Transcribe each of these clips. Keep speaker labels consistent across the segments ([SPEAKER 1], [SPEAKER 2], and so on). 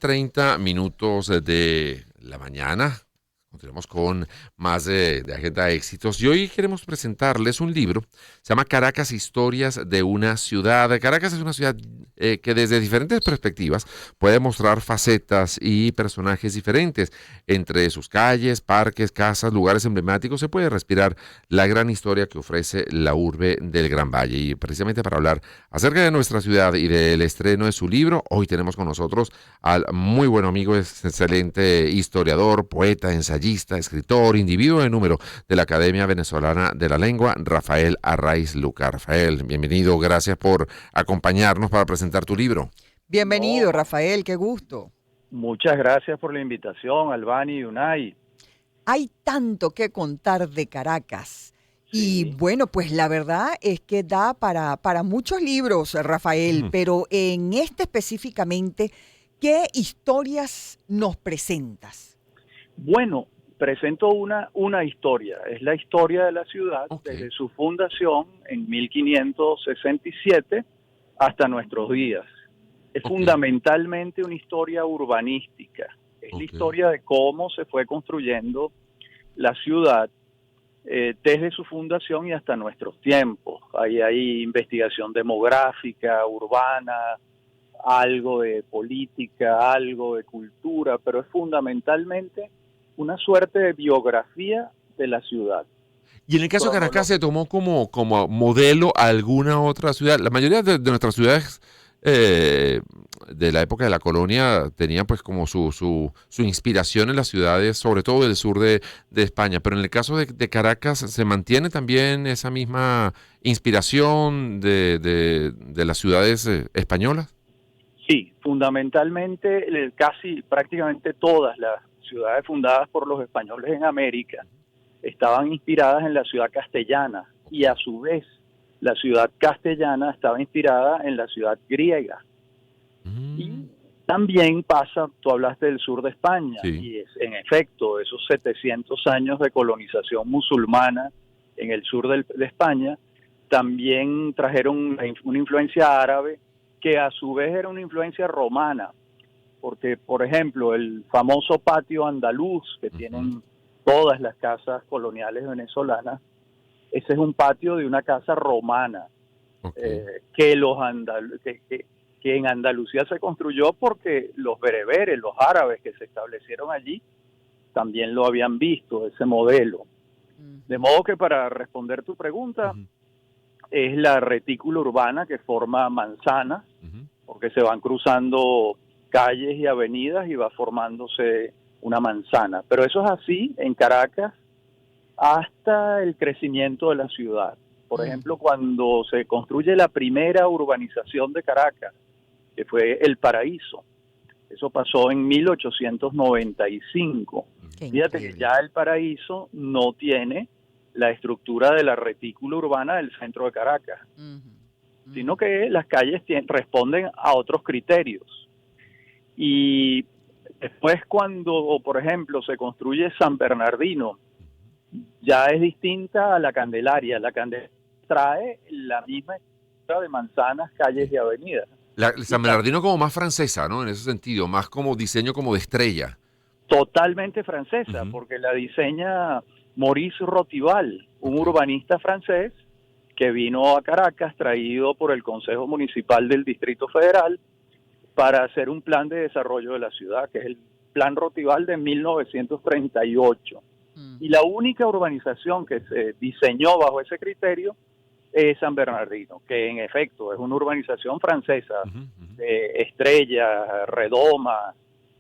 [SPEAKER 1] 9:30 de la mañana. Continuamos con más de Agenda Éxitos y hoy queremos presentarles un libro. Se llama Caracas, Historias de una ciudad. Caracas es una ciudad que desde diferentes perspectivas puede mostrar facetas y personajes diferentes. Entre sus calles, parques, casas, lugares emblemáticos se puede respirar la gran historia que ofrece la urbe del Gran Valle. Y precisamente para hablar acerca de nuestra ciudad y del estreno de su libro, hoy tenemos con nosotros al muy buen amigo, es excelente historiador, poeta, ensayista, escritor, individuo de número de la Academia Venezolana de la Lengua, Rafael Arraiz Lucar. Rafael, bienvenido, gracias por acompañarnos para presentar tu libro.
[SPEAKER 2] Bienvenido,
[SPEAKER 3] No,
[SPEAKER 2] Rafael, qué gusto.
[SPEAKER 3] muchas gracias por la invitación, Albani y Unai.
[SPEAKER 2] Hay tanto que contar de Caracas. Y
[SPEAKER 3] Sí,
[SPEAKER 2] bueno, pues la verdad es que da para muchos libros, Rafael,
[SPEAKER 1] Ujú.
[SPEAKER 2] pero en este específicamente, ¿qué historias nos presentas?
[SPEAKER 3] bueno, presento una historia. Es la historia de la ciudad
[SPEAKER 1] Ok,
[SPEAKER 3] desde su fundación en 1567 hasta nuestros días. Es
[SPEAKER 1] ok,
[SPEAKER 3] fundamentalmente una historia urbanística. Es la
[SPEAKER 1] ok.
[SPEAKER 3] historia de cómo se fue construyendo la ciudad desde su fundación y hasta nuestros tiempos. Ahí hay investigación demográfica, urbana, algo de política, algo de cultura, pero es fundamentalmente una suerte de biografía de la ciudad.
[SPEAKER 1] Y en el caso de Caracas se
[SPEAKER 3] Cronológica.
[SPEAKER 1] tomó como modelo a alguna otra ciudad. La mayoría de nuestras ciudades eh, de la época de la colonia tenían pues como su inspiración en las ciudades, sobre todo del sur de España. Pero en el caso de Caracas se mantiene también esa misma inspiración de las ciudades españolas.
[SPEAKER 3] Sí, fundamentalmente casi prácticamente todas las ciudades fundadas por los españoles en América estaban inspiradas en la ciudad castellana
[SPEAKER 1] Ok.
[SPEAKER 3] y a su vez la ciudad castellana estaba inspirada en la ciudad griega.
[SPEAKER 1] Mm,
[SPEAKER 3] Y también pasa, tú hablaste del sur de España,
[SPEAKER 1] sí.
[SPEAKER 3] y es en efecto esos 700 años de colonización musulmana en el sur de España, también trajeron una influencia árabe que a su vez era una influencia romana, porque por ejemplo el famoso patio andaluz que
[SPEAKER 1] Ujú.
[SPEAKER 3] tienen todas las casas coloniales venezolanas, ese es un patio de una casa romana
[SPEAKER 1] Ok.
[SPEAKER 3] que que en Andalucía se construyó porque los bereberes, los árabes que se establecieron allí, también lo habían visto, ese modelo. De
[SPEAKER 2] Ujú.
[SPEAKER 3] modo que para responder tu pregunta,
[SPEAKER 1] Ujú,
[SPEAKER 3] es la retícula urbana que forma manzanas,
[SPEAKER 1] ujú.
[SPEAKER 3] porque se van cruzando calles y avenidas y va formándose una manzana. Pero eso es así en Caracas hasta el crecimiento de la ciudad. Por ejemplo,
[SPEAKER 2] Ujú.
[SPEAKER 3] cuando se construye la primera urbanización de Caracas, que fue El Paraíso, eso pasó en 1895.
[SPEAKER 2] Qué
[SPEAKER 3] Fíjate que
[SPEAKER 2] increíble.
[SPEAKER 3] ya El Paraíso no tiene la estructura de la retícula urbana del centro de Caracas,
[SPEAKER 2] Ujú.
[SPEAKER 3] sino
[SPEAKER 2] Ujú.
[SPEAKER 3] que las calles responden a otros criterios. Y después cuando, por ejemplo, se construye San Bernardino, ya es distinta a la Candelaria. La Candelaria trae la misma estructura de manzanas, calles
[SPEAKER 1] Sí.
[SPEAKER 3] y avenidas. Y
[SPEAKER 1] San Bernardino como más francesa, ¿no? En ese sentido, más como diseño como de estrella.
[SPEAKER 3] totalmente francesa,
[SPEAKER 1] Ujú.
[SPEAKER 3] porque la diseña Maurice Rotival, un
[SPEAKER 1] Ok.
[SPEAKER 3] urbanista francés que vino a Caracas traído por el Consejo Municipal del Distrito Federal para hacer un plan de desarrollo de la ciudad, que es el Plan Rotival de 1938. Y
[SPEAKER 2] Ujú.
[SPEAKER 3] la única urbanización que se diseñó bajo ese criterio es San Bernardino, que en efecto es una urbanización francesa,
[SPEAKER 1] Ujú, ujú.
[SPEAKER 3] de estrellas, redoma,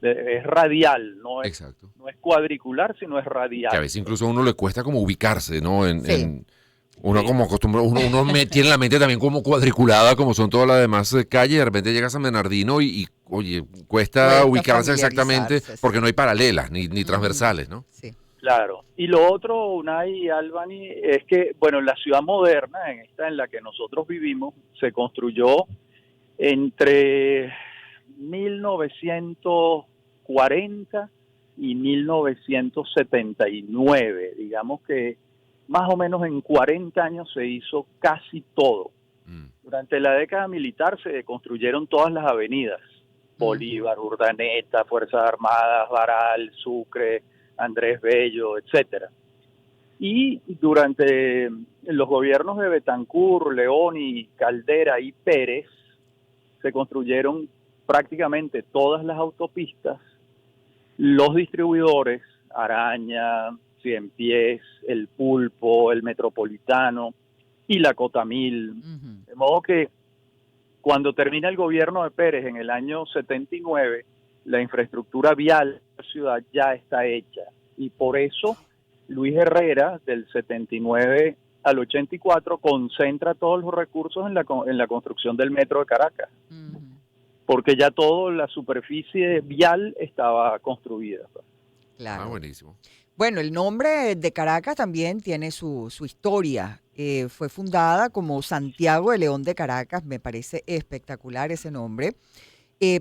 [SPEAKER 3] es radial,
[SPEAKER 1] Exacto.
[SPEAKER 3] no es cuadricular, sino es
[SPEAKER 1] Que a
[SPEAKER 3] radial.
[SPEAKER 1] veces incluso a uno le cuesta como ubicarse, ¿no?
[SPEAKER 2] Sí.
[SPEAKER 1] Uno
[SPEAKER 3] Sí,
[SPEAKER 1] como acostumbra, tiene la mente también como cuadriculada, como son todas las demás calles, y de repente llega a San Bernardino oye, cuesta
[SPEAKER 2] Cuesta
[SPEAKER 1] ubicarse exactamente
[SPEAKER 2] familiarizarse,
[SPEAKER 1] porque no hay
[SPEAKER 2] sí.
[SPEAKER 1] paralelas ni
[SPEAKER 2] Ujú.
[SPEAKER 1] transversales, ¿no?
[SPEAKER 2] Sí.
[SPEAKER 3] claro. Y lo otro, Unai y Albany, es que, bueno, la ciudad moderna, en esta en la que nosotros vivimos, se construyó entre 1940 y 1979. Digamos que más o menos en 40 años se hizo casi todo.
[SPEAKER 1] Mm,
[SPEAKER 3] Durante la década militar se construyeron todas las avenidas Bolívar, Urdaneta, Fuerzas Armadas, Baral, Sucre, Andrés Bello, etcétera. Y durante los gobiernos de Betancur, Leoni, Caldera y Pérez se construyeron prácticamente todas las autopistas, los distribuidores, Araña, Cien Pies, El Pulpo, el Metropolitano y la Cotamil. De modo que cuando termina el gobierno de Pérez en el año 79, la infraestructura vial de la ciudad ya está hecha. Y por eso Luis Herrera, del 79 al 84, concentra todos los recursos en la construcción del metro de Caracas. Porque ya toda la superficie vial estaba construida.
[SPEAKER 2] Claro.
[SPEAKER 1] Buenísimo.
[SPEAKER 2] Bueno, el nombre de Caracas también tiene su historia. Fue fundada como Santiago de León de Caracas, me parece espectacular ese nombre,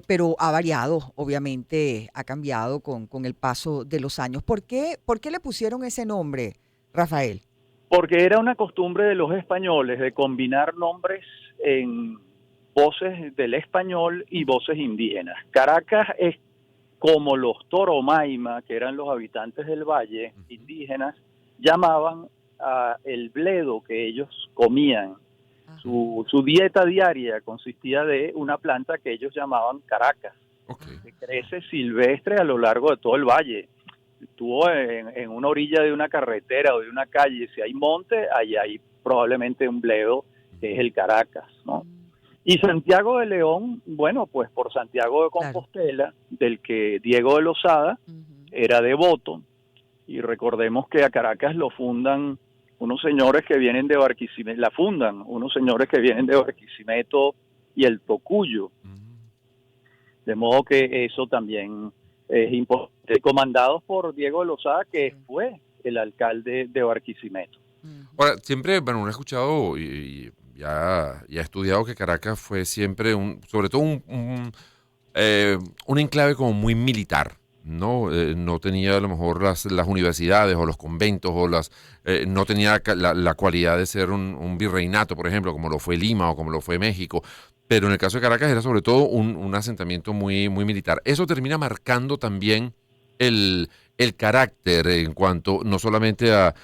[SPEAKER 2] pero ha variado, obviamente, ha cambiado con el paso de los años. ¿Por qué le pusieron ese nombre, Rafael?
[SPEAKER 3] Porque era una costumbre de los españoles de combinar nombres en voces del español y voces indígenas. Caracas es como los Toromaima, que eran los habitantes del valle indígenas, llamaban a el bledo que ellos comían. Su dieta diaria consistía de una planta que ellos llamaban caracas, que crece silvestre a lo largo de todo el valle. Estuvo en una orilla de una carretera o de una calle, si hay monte, ahí hay probablemente un bledo, que es el Caracas, ¿no? Y Santiago de León, bueno, pues por Santiago de Compostela, del que Diego de Lozada era devoto, y recordemos que a Caracas lo fundan unos señores que vienen de Barquisimeto, la fundan unos señores que vienen de Barquisimeto y el Tocuyo, de modo que eso también es importante, comandados por Diego de Lozada, que fue el alcalde de Barquisimeto.
[SPEAKER 1] Ahora, siempre, bueno, uno ha escuchado y ya he estudiado que Caracas fue siempre, sobre todo un enclave como muy militar, ¿no? No tenía a lo mejor las universidades o los conventos o no tenía la cualidad de ser un virreinato, por ejemplo, como lo fue Lima o como lo fue México. Pero en el caso de Caracas era sobre todo un asentamiento muy, muy militar. Eso termina marcando también el carácter en cuanto no solamente a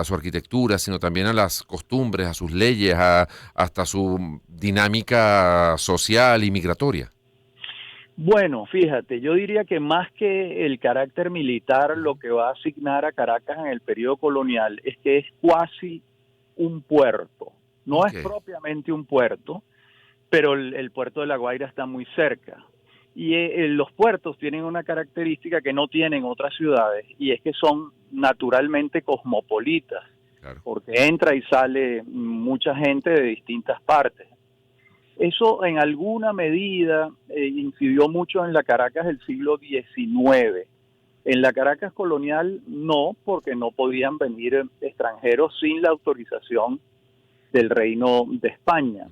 [SPEAKER 1] su arquitectura, sino también a las costumbres, a sus leyes, hasta su dinámica social y migratoria.
[SPEAKER 3] Bueno, fíjate, yo diría que más que el carácter militar, lo que va a asignar a Caracas en el periodo colonial es que es cuasi un puerto. No es propiamente un puerto, pero el puerto de La Guaira está muy cerca. Y los puertos tienen una característica que no tienen otras ciudades, y es que son naturalmente cosmopolitas, porque entra y sale mucha gente de distintas partes. Eso en alguna medida incidió mucho en la Caracas del siglo XIX. En la Caracas colonial no, porque no podían venir extranjeros sin la autorización del Reino de España.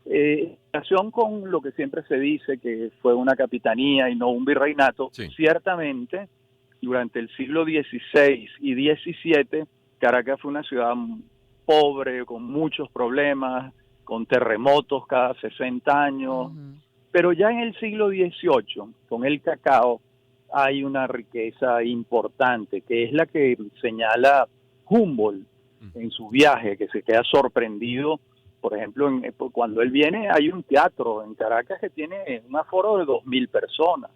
[SPEAKER 3] En relación con lo que siempre se dice que fue una capitanía y no un virreinato, ciertamente durante el siglo XVI y XVII Caracas fue una ciudad pobre, con muchos problemas, con terremotos cada 60 años, pero ya en el siglo XVIII, con el cacao, hay una riqueza importante, que es la que señala Humboldt en su viaje, que se queda sorprendido. Por ejemplo, cuando él viene, hay un teatro en Caracas que tiene un aforo de 2.000 personas.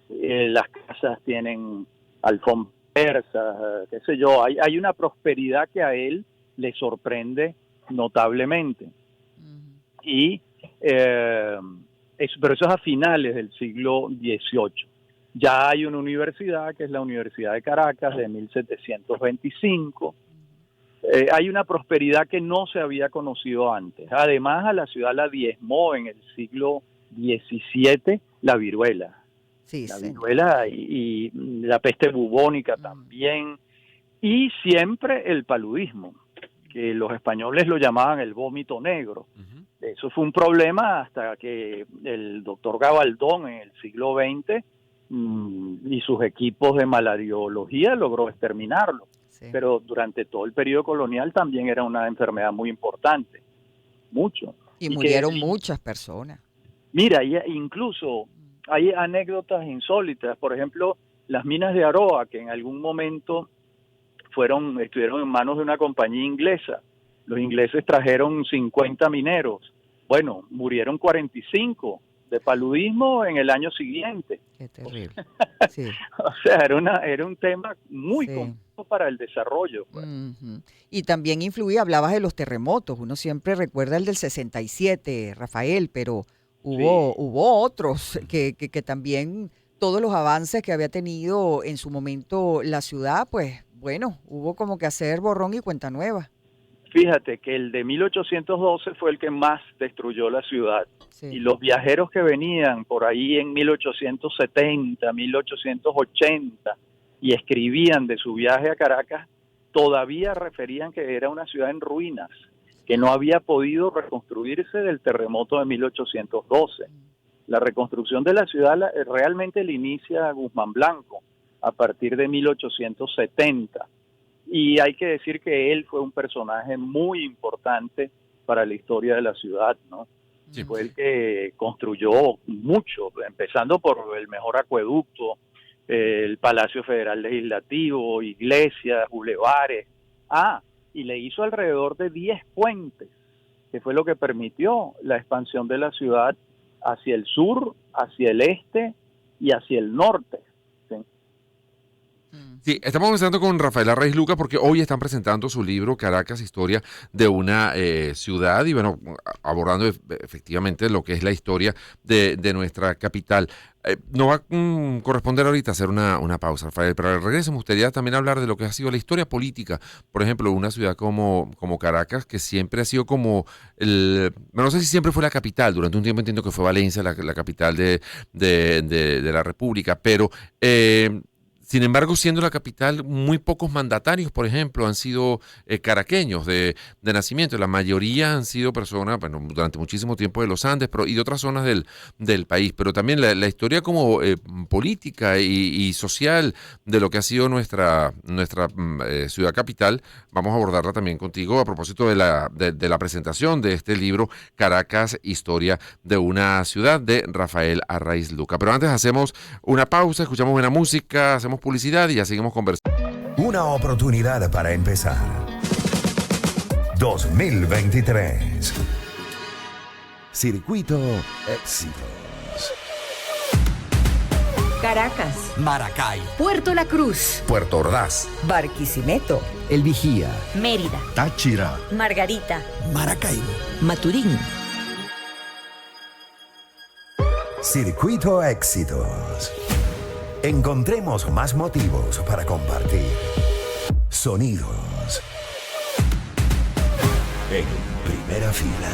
[SPEAKER 3] Las casas tienen alfombras persas, qué sé yo. Hay una prosperidad que a él le sorprende notablemente. Pero eso es a finales del siglo XVIII. Ya hay una universidad, que es la Universidad de Caracas, de 1725. Hay una prosperidad que no se había conocido antes. Además, a la ciudad la diezmó en el siglo XVII la viruela. Viruela y la peste bubónica también. Y siempre el paludismo, que los españoles lo llamaban el vómito negro. Eso fue un problema hasta que el doctor Gabaldón en el siglo XX y sus equipos de malariología logró exterminarlo. Pero durante todo el periodo colonial también era una enfermedad muy importante, mucho.
[SPEAKER 2] Y murieron muchas personas.
[SPEAKER 3] Mira, incluso hay anécdotas insólitas. Por ejemplo, las minas de Aroa, que en algún momento estuvieron en manos de una compañía inglesa. Los ingleses trajeron 50 mineros. Bueno, murieron 45 de paludismo en el año siguiente.
[SPEAKER 2] Qué terrible. Sí,
[SPEAKER 3] O sea, era un tema muy
[SPEAKER 2] sí.
[SPEAKER 3] complejo para el desarrollo, pues.
[SPEAKER 2] Ujú. Y también influía, hablabas de los terremotos, uno siempre recuerda el del 67, Rafael, pero
[SPEAKER 3] Sí.
[SPEAKER 2] hubo otros que también todos los avances que había tenido en su momento la ciudad, pues bueno, hubo como que hacer borrón y cuenta nueva.
[SPEAKER 3] Fíjate que el de 1812 fue el que más destruyó la ciudad. Y
[SPEAKER 2] Sí.
[SPEAKER 3] los viajeros que venían por ahí en 1870, 1880 y escribían de su viaje a Caracas, todavía referían que era una ciudad en ruinas, que no había podido reconstruirse del terremoto de 1812. La reconstrucción de la ciudad realmente la inicia Guzmán Blanco a partir de 1870. Y hay que decir que él fue un personaje muy importante para la historia de la ciudad, ¿no?
[SPEAKER 1] Sí.
[SPEAKER 3] Fue el que construyó mucho, empezando por el mejor acueducto, el Palacio Federal Legislativo, iglesias, bulevares. Y le hizo alrededor de 10 puentes, que fue lo que permitió la expansión de la ciudad hacia el sur, hacia el este y hacia el norte. ¿Sí?
[SPEAKER 1] Sí, estamos conversando con Rafael Arraiz Luca porque hoy están presentando su libro Caracas, historia de una ciudad y bueno, abordando efectivamente lo que es la historia de nuestra capital. No va a corresponder ahorita hacer una pausa, Rafael, pero al regreso me gustaría también hablar de lo que ha sido la historia política, por ejemplo, una ciudad como Caracas, que siempre ha sido como no sé si siempre fue la capital, durante un tiempo entiendo que fue Valencia la capital de la República, pero sin embargo, siendo la capital, muy pocos mandatarios, por ejemplo, han sido caraqueños de nacimiento. La mayoría han sido personas, bueno, durante muchísimo tiempo de los Andes y de otras zonas del país. Pero también la historia como política y social de lo que ha sido nuestra ciudad capital, vamos a abordarla también contigo a propósito de la presentación de este libro, Caracas, historia de una ciudad, de Rafael Arraiz Luca. Pero antes hacemos una pausa, escuchamos buena música, hacemos publicidad y ya seguimos conversando.
[SPEAKER 4] Una oportunidad para empezar. 2023. Circuito Éxitos.
[SPEAKER 5] Caracas,
[SPEAKER 6] Maracay,
[SPEAKER 5] Puerto La Cruz,
[SPEAKER 4] Puerto Ordaz.
[SPEAKER 5] Barquisimeto,
[SPEAKER 6] El Vigía,
[SPEAKER 5] Mérida,
[SPEAKER 6] Táchira,
[SPEAKER 5] Margarita,
[SPEAKER 6] Maracaibo,
[SPEAKER 5] Maturín.
[SPEAKER 4] Circuito Éxitos. Encontremos más motivos para compartir. Sonidos. En primera fila.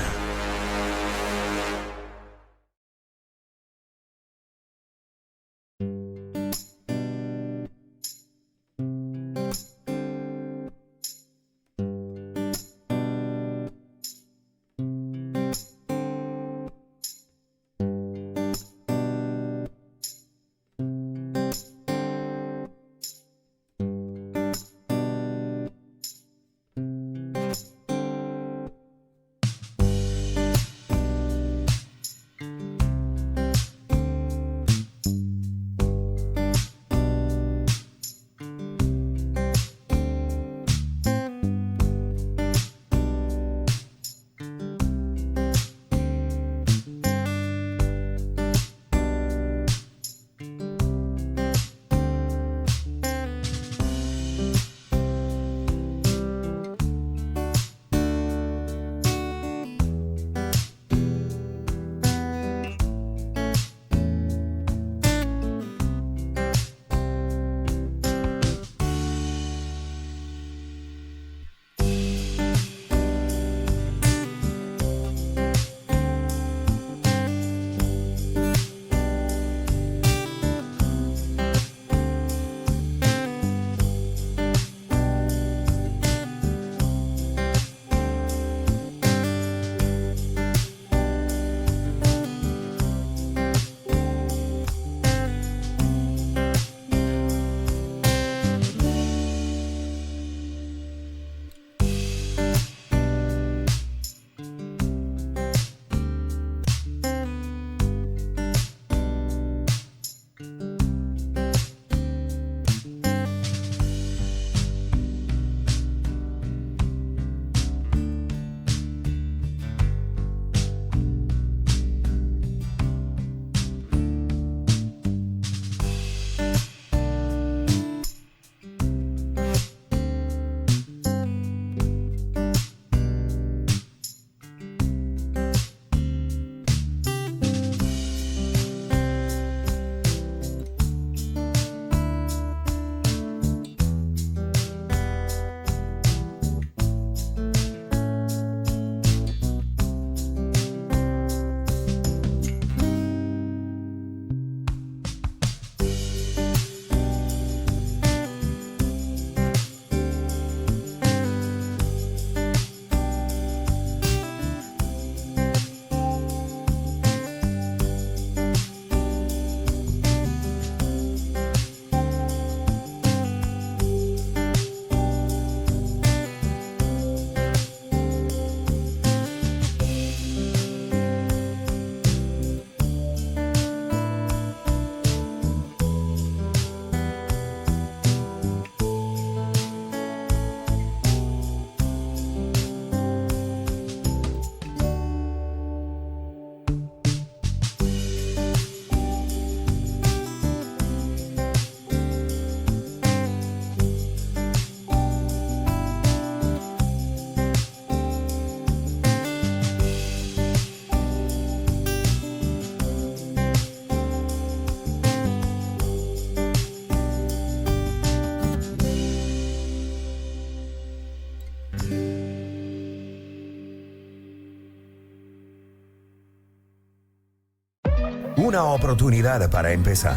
[SPEAKER 4] Una oportunidad para empezar.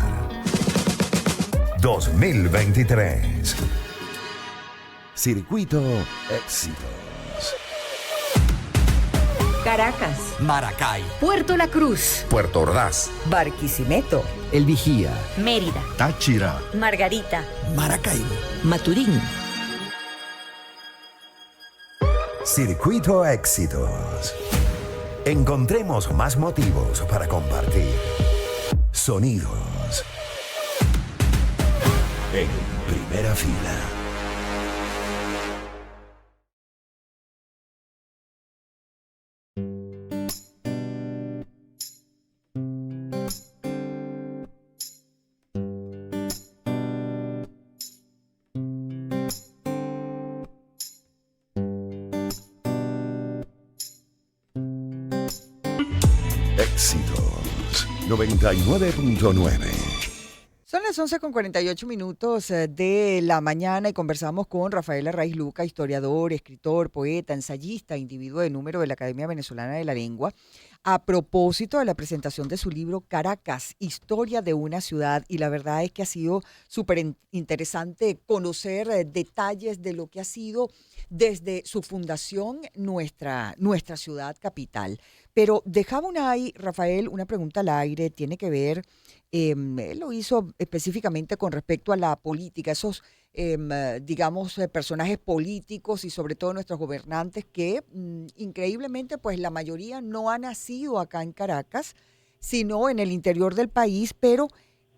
[SPEAKER 4] 2023. Circuito Éxitos.
[SPEAKER 5] Caracas,
[SPEAKER 6] Maracay,
[SPEAKER 5] Puerto La Cruz,
[SPEAKER 4] Puerto Ordaz.
[SPEAKER 5] Barquisimeto,
[SPEAKER 6] El Vigía,
[SPEAKER 5] Mérida,
[SPEAKER 6] Táchira,
[SPEAKER 5] Margarita,
[SPEAKER 6] Maracaibo.
[SPEAKER 5] Maturín.
[SPEAKER 4] Circuito Éxitos. Encontremos más motivos para compartir. Sonidos. En primera fila. Éxitos 99.9.
[SPEAKER 2] Son las 11:48 de la mañana y conversamos con Rafael Arraiz Luca, historiador, escritor, poeta, ensayista, individuo de número de la Academia Venezolana de la Lengua, a propósito de la presentación de su libro Caracas, Historia de una ciudad. Y la verdad es que ha sido súper interesante conocer detalles de lo que ha sido desde su fundación nuestra ciudad capital. Pero dejaba Rafael, una pregunta al aire, tiene que ver, él lo hizo específicamente con respecto a la política, esos, personajes políticos y sobre todo nuestros gobernantes que increíblemente, pues la mayoría no ha nacido acá en Caracas, sino en el interior del país, pero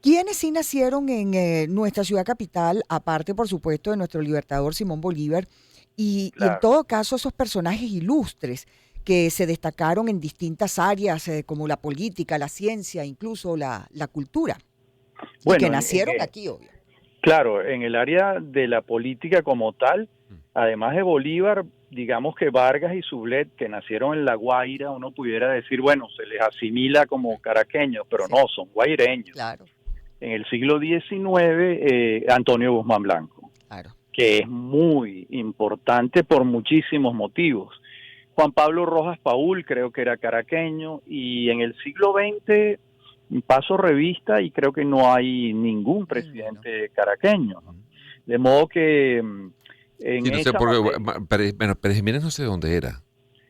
[SPEAKER 2] quienes sí nacieron en nuestra ciudad capital, aparte por supuesto de nuestro libertador Simón Bolívar, y en todo caso esos personajes ilustres que se destacaron en distintas áreas como la política, la ciencia, incluso la cultura, y que nacieron aquí, obvio.
[SPEAKER 3] Claro, en el área de la política como tal, además de Bolívar, digamos que Vargas y Sublet, que nacieron en La Guaira, uno pudiera decir, bueno, se les asimila como caraqueños, pero
[SPEAKER 2] Sí.
[SPEAKER 3] no, son guaireños.
[SPEAKER 2] Claro,
[SPEAKER 3] En el siglo XIX, Antonio Guzmán Blanco,
[SPEAKER 2] claro.
[SPEAKER 3] que es muy importante por muchísimos motivos. Juan Pablo Rojas Paul creo que era caraqueño, y en el siglo XX paso revista y creo que no hay ningún presidente caraqueño, ¿no? De modo que en
[SPEAKER 1] Sí, no sé
[SPEAKER 3] esa
[SPEAKER 1] por qué.
[SPEAKER 3] materia
[SPEAKER 1] Pérez Jiménez no sé de dónde era.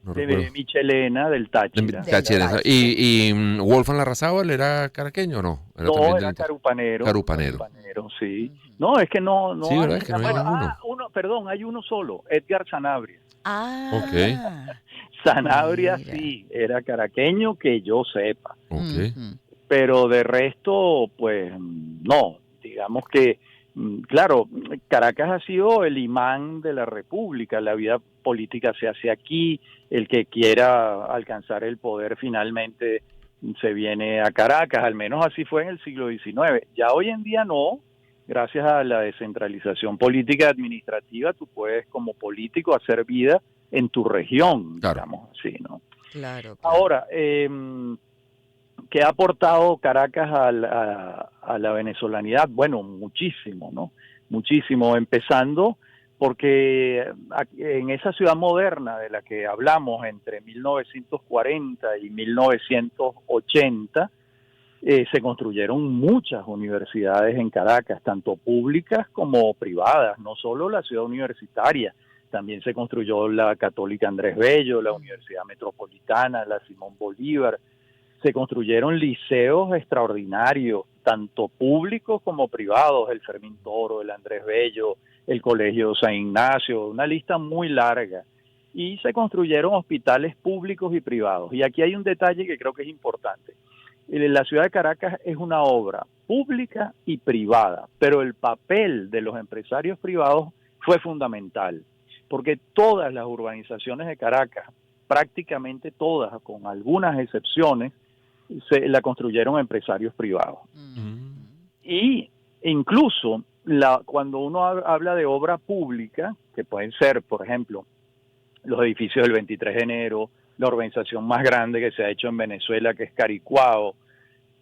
[SPEAKER 1] No
[SPEAKER 3] de
[SPEAKER 1] recuerdo.
[SPEAKER 3] Michelena, del Táchira.
[SPEAKER 1] Táchira.
[SPEAKER 2] Táchira.
[SPEAKER 1] ¿Y Wolfgang Larrazábal era caraqueño o no? Era
[SPEAKER 3] No,
[SPEAKER 1] también
[SPEAKER 3] era
[SPEAKER 1] del
[SPEAKER 3] carupanero.
[SPEAKER 1] Carupanero.
[SPEAKER 3] Sí. No, es que no
[SPEAKER 1] Sí,
[SPEAKER 3] hay,
[SPEAKER 1] ¿verdad? Es que no hay ninguno.
[SPEAKER 3] perdón, hay uno solo, Edgar Sanabria.
[SPEAKER 2] Ah,
[SPEAKER 3] Sanabria
[SPEAKER 2] mira.
[SPEAKER 3] sí, era caraqueño que yo sepa.
[SPEAKER 1] Ok.
[SPEAKER 2] Ujú.
[SPEAKER 3] Pero de resto, pues no, digamos que, claro, Caracas ha sido el imán de la República, la vida política se hace aquí, el que quiera alcanzar el poder finalmente se viene a Caracas, al menos así fue en el siglo XIX. Ya hoy en día no, gracias a la descentralización política y administrativa, tú puedes como político hacer vida en tu región,
[SPEAKER 1] Claro.
[SPEAKER 3] digamos así, ¿no?
[SPEAKER 2] Claro, claro.
[SPEAKER 3] Ahora, ¿qué ha aportado Caracas a la venezolanidad? Bueno, muchísimo, ¿no? Muchísimo, empezando porque en esa ciudad moderna de la que hablamos entre 1940 y 1980, se construyeron muchas universidades en Caracas, tanto públicas como privadas, no solo la ciudad universitaria, también se construyó la Católica Andrés Bello, la Universidad Metropolitana, la Simón Bolívar. Se construyeron liceos extraordinarios, tanto públicos como privados, el Fermín Toro, el Andrés Bello, el Colegio San Ignacio, una lista muy larga. Y se construyeron hospitales públicos y privados. Y aquí hay un detalle que creo que es importante. La ciudad de Caracas es una obra pública y privada, pero el papel de los empresarios privados fue fundamental, porque todas las urbanizaciones de Caracas, prácticamente todas, con algunas excepciones, la construyeron empresarios privados. Y incluso cuando uno habla de obra pública, que pueden ser, por ejemplo, los edificios del 23 de enero, la urbanización más grande que se ha hecho en Venezuela, que es Caricuao,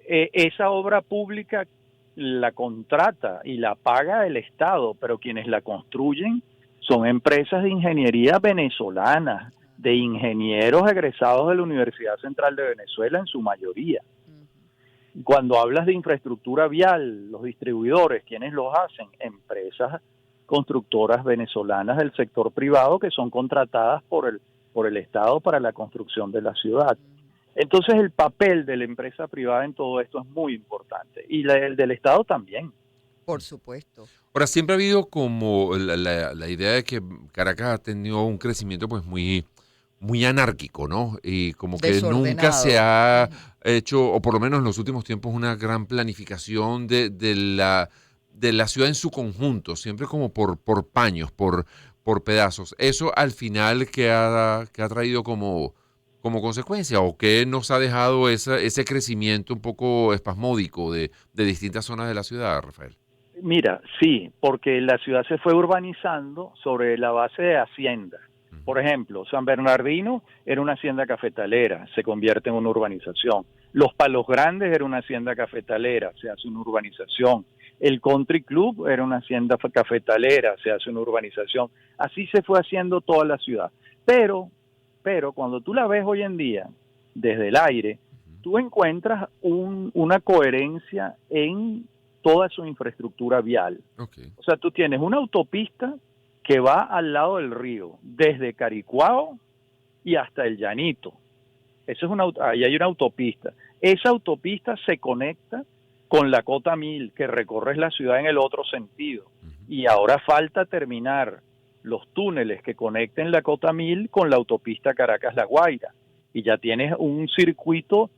[SPEAKER 3] esa obra pública la contrata y la paga el Estado, pero quienes la construyen son empresas de ingeniería venezolanas, de ingenieros egresados de la Universidad Central de Venezuela en su mayoría. Cuando hablas de infraestructura vial, los distribuidores, ¿quiénes los hacen? Empresas constructoras venezolanas del sector privado que son contratadas por el Estado para la construcción de la ciudad. Entonces el papel de la empresa privada en todo esto es muy importante y el del Estado también.
[SPEAKER 2] Por supuesto.
[SPEAKER 1] Ahora, siempre ha habido como la idea de que Caracas ha tenido un crecimiento pues muy anárquico, ¿no? Y como que nunca se ha hecho, o por lo menos en los últimos tiempos, una gran planificación de la ciudad en su conjunto, siempre como por paños, por pedazos. Eso al final, ¿qué ha traído como consecuencia o qué nos ha dejado ese crecimiento un poco espasmódico de distintas zonas de la ciudad, Rafael?
[SPEAKER 3] Mira, sí, porque la ciudad se fue urbanizando sobre la base de haciendas. Por ejemplo, San Bernardino era una hacienda cafetalera, se convierte en una urbanización. Los Palos Grandes era una hacienda cafetalera, se hace una urbanización. El Country Club era una hacienda cafetalera, se hace una urbanización. Así se fue haciendo toda la ciudad. Pero cuando tú la ves hoy en día, desde el aire, tú encuentras una coherencia en toda su infraestructura vial.
[SPEAKER 1] Okay.
[SPEAKER 3] O sea, tú tienes una autopista que va al lado del río, desde Caricuao y hasta el Llanito. Ahí hay una autopista. Esa autopista se conecta con la Cota 1000, que recorre la ciudad en el otro sentido. Y ahora falta terminar los túneles que conecten la Cota 1000 con la autopista Caracas-La Guaira. Y ya tienes un circuito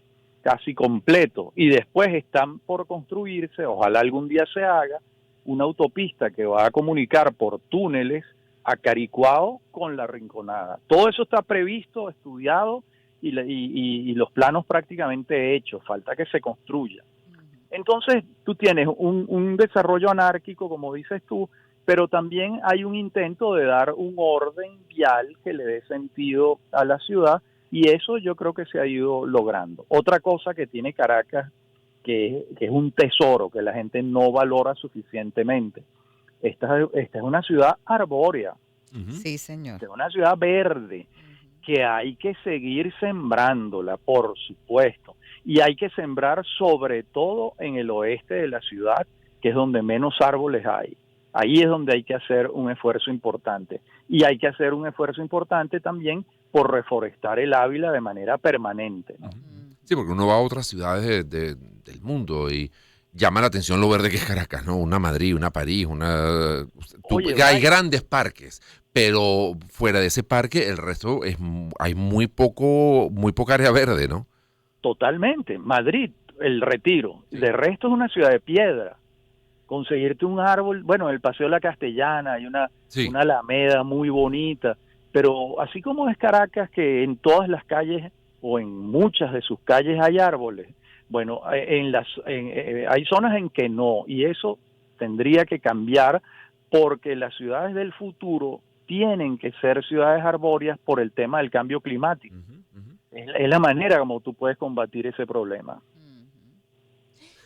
[SPEAKER 3] casi completo. Y después están por construirse, ojalá algún día se haga, una autopista que va a comunicar por túneles a Caricuao con La Rinconada. Todo eso está previsto, estudiado y los planos prácticamente hechos. Falta que se construya. Entonces tú tienes un desarrollo anárquico, como dices tú, pero también hay un intento de dar un orden vial que le dé sentido a la ciudad y eso yo creo que se ha ido logrando. Otra cosa que tiene Caracas, que es un tesoro que la gente no valora suficientemente, esta es una ciudad arbórea.
[SPEAKER 2] Sí, señor.
[SPEAKER 3] Es una ciudad verde que hay que seguir sembrándola, por supuesto. Y hay que sembrar sobre todo en el oeste de la ciudad, que es donde menos árboles hay. Ahí es donde hay que hacer un esfuerzo importante. Y hay que hacer un esfuerzo importante también por reforestar el Ávila de manera permanente, ¿no?
[SPEAKER 1] Sí, porque uno va a otras ciudades del mundo y llama la atención lo verde que es Caracas, ¿no? Una Madrid, una París, hay grandes parques, pero fuera de ese parque el resto hay muy poca área verde, ¿no?
[SPEAKER 3] Totalmente. Madrid, el Retiro. Sí. De resto es una ciudad de piedra. Conseguirte un árbol, bueno, el Paseo de la Castellana, hay una alameda muy bonita, pero así como es Caracas, que en todas las calles o en muchas de sus calles hay árboles, bueno, hay zonas en que no, y eso tendría que cambiar porque las ciudades del futuro tienen que ser ciudades arbóreas por el tema del cambio climático. Es la manera como tú puedes combatir ese problema.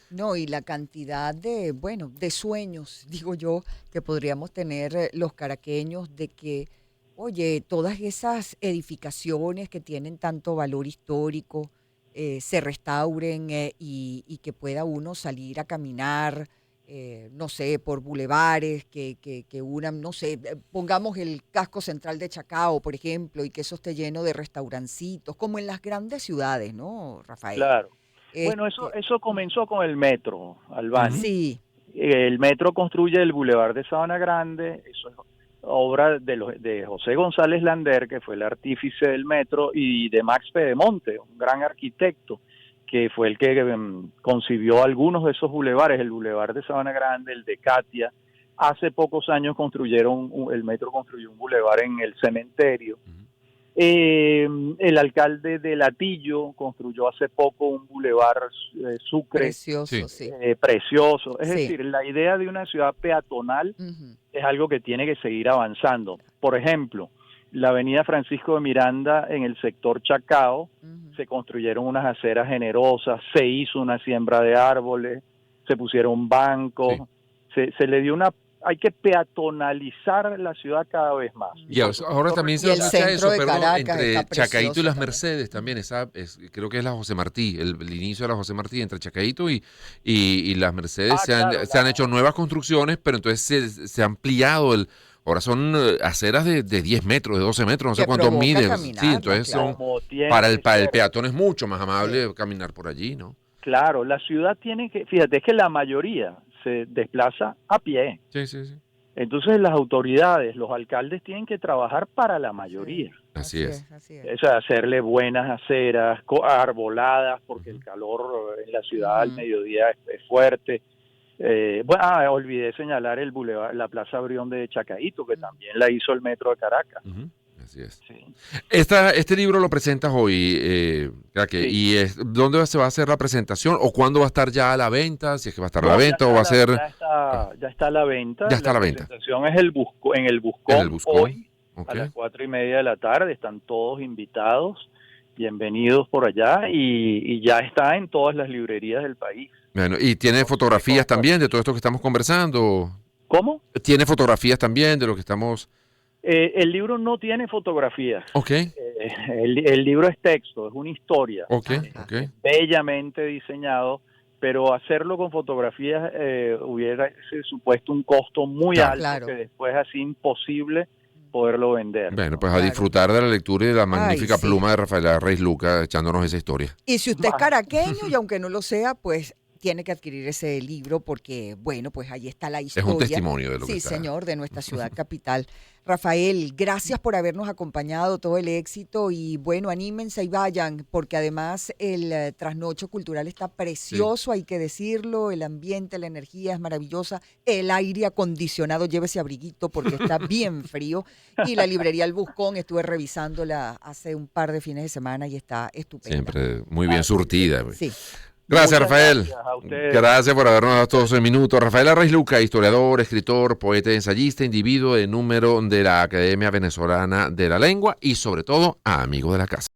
[SPEAKER 2] No, y la cantidad de sueños, digo yo, que podríamos tener los caraqueños de que, oye, todas esas edificaciones que tienen tanto valor histórico se restauren y que pueda uno salir a caminar, no sé, por bulevares, que unan, no sé, pongamos el casco central de Chacao, por ejemplo, y que eso esté lleno de restaurancitos, como en las grandes ciudades, ¿no, Rafael?
[SPEAKER 3] Claro. Bueno, eso comenzó con el metro, Albani.
[SPEAKER 2] Sí.
[SPEAKER 3] El metro construye el Boulevard de Sabana Grande, eso es obra de José González Lander, que fue el artífice del metro, y de Max Pedemonte, un gran arquitecto, que fue el que concibió algunos de esos bulevares, el Boulevard de Sabana Grande, el de Katia. Hace pocos años el metro construyó un bulevar en el cementerio. El alcalde de Latillo construyó hace poco un bulevar Sucre.
[SPEAKER 2] Precioso, sí.
[SPEAKER 3] Precioso. Es decir, la idea de una ciudad peatonal es algo que tiene que seguir avanzando. Por ejemplo, la avenida Francisco de Miranda en el sector Chacao, se construyeron unas aceras generosas, se hizo una siembra de árboles, se pusieron bancos, se le dio una hay que peatonalizar la ciudad cada vez más.
[SPEAKER 1] Y ahora también se
[SPEAKER 2] Y el
[SPEAKER 1] escucha
[SPEAKER 2] centro
[SPEAKER 1] eso,
[SPEAKER 2] de
[SPEAKER 1] perdón,
[SPEAKER 2] Caracas
[SPEAKER 1] entre
[SPEAKER 2] está
[SPEAKER 1] Chacaito y
[SPEAKER 2] precioso
[SPEAKER 1] las
[SPEAKER 2] también.
[SPEAKER 1] Mercedes también, creo que es la José Martí, el inicio de la José Martí, entre Chacaito y las Mercedes
[SPEAKER 3] Claro,
[SPEAKER 1] se han hecho nuevas construcciones, pero entonces se ha ampliado ahora son aceras de 10 metros, de 12 metros, no sé
[SPEAKER 2] Que
[SPEAKER 1] cuánto
[SPEAKER 2] provoca
[SPEAKER 1] mide. Sí,
[SPEAKER 2] caminarlas,
[SPEAKER 1] entonces
[SPEAKER 2] claro.
[SPEAKER 3] como tiene
[SPEAKER 1] para
[SPEAKER 3] que
[SPEAKER 1] el
[SPEAKER 3] ser.
[SPEAKER 1] peatón es mucho más amable caminar por allí, ¿no?
[SPEAKER 3] Claro, la ciudad tiene que, fíjate, es que la mayoría se desplaza a pie.
[SPEAKER 1] Sí, sí, sí.
[SPEAKER 3] Entonces las autoridades, los alcaldes tienen que trabajar para la mayoría.
[SPEAKER 1] Así es.
[SPEAKER 2] Así es.
[SPEAKER 3] O sea, hacerle buenas aceras, arboladas, porque el
[SPEAKER 1] Ujú.
[SPEAKER 3] calor en la ciudad al
[SPEAKER 2] Ujú.
[SPEAKER 3] mediodía es fuerte. Olvidé señalar el bulevar, la Plaza Brión de Chacaíto, que también la hizo el Metro de Caracas.
[SPEAKER 1] Ujú. Así es.
[SPEAKER 3] Sí.
[SPEAKER 1] Este libro lo presentas hoy, Jaque,
[SPEAKER 3] Sí.
[SPEAKER 1] ¿y dónde se va a hacer la presentación o cuándo va a estar ya a la venta? Si es que va a estar a la
[SPEAKER 3] No,
[SPEAKER 1] venta o va a ser
[SPEAKER 3] ya está a la venta.
[SPEAKER 1] Ya está a la venta.
[SPEAKER 3] presentación es en el Buscón,
[SPEAKER 1] en el Buscón.
[SPEAKER 3] hoy
[SPEAKER 1] Ok.
[SPEAKER 3] a las 4:30 de la tarde. Están todos invitados, bienvenidos por allá y ya está en todas las librerías del país.
[SPEAKER 1] Bueno, y tiene fotografías también de todo esto que estamos conversando.
[SPEAKER 3] ¿Cómo?
[SPEAKER 1] Tiene fotografías también de lo que estamos.
[SPEAKER 3] El libro no tiene fotografías.
[SPEAKER 1] Ok,
[SPEAKER 3] El libro es texto, es una historia.
[SPEAKER 1] ok,
[SPEAKER 2] Ajá.
[SPEAKER 1] ok.
[SPEAKER 3] Bellamente diseñado, pero hacerlo con fotografías hubiera supuesto un costo muy
[SPEAKER 1] Claro.
[SPEAKER 3] alto
[SPEAKER 2] Claro.
[SPEAKER 3] que después así imposible poderlo vender.
[SPEAKER 1] Bueno,
[SPEAKER 3] ¿no?
[SPEAKER 1] pues a
[SPEAKER 2] Claro.
[SPEAKER 1] disfrutar de la lectura y de la magnífica
[SPEAKER 2] sí.
[SPEAKER 1] pluma de Rafaela Reyes Luca echándonos esa historia.
[SPEAKER 2] Y si usted es
[SPEAKER 3] Vale.
[SPEAKER 2] caraqueño y aunque no lo sea, pues tiene que adquirir ese libro porque, bueno, pues ahí está la
[SPEAKER 1] Es
[SPEAKER 2] historia.
[SPEAKER 1] un testimonio de lo que
[SPEAKER 2] Sí,
[SPEAKER 1] está.
[SPEAKER 2] señor, de nuestra ciudad capital. Rafael, gracias por habernos acompañado, todo el éxito y bueno, anímense y vayan, porque además el trasnocho cultural está precioso, hay que decirlo, el ambiente, la energía es maravillosa, el aire acondicionado, llévese abriguito porque está bien frío y la librería El Buscón, estuve revisándola hace un par de fines de semana y está estupenda.
[SPEAKER 1] Siempre muy bien surtida. Pues.
[SPEAKER 2] Sí.
[SPEAKER 1] Gracias,
[SPEAKER 3] Muchas
[SPEAKER 1] Rafael.
[SPEAKER 3] gracias a ustedes.
[SPEAKER 1] Gracias por habernos dado todos esos minutos. Rafael Reyes Luca, historiador, escritor, poeta, ensayista, individuo de número de la Academia Venezolana de la Lengua y sobre todo amigo de la casa.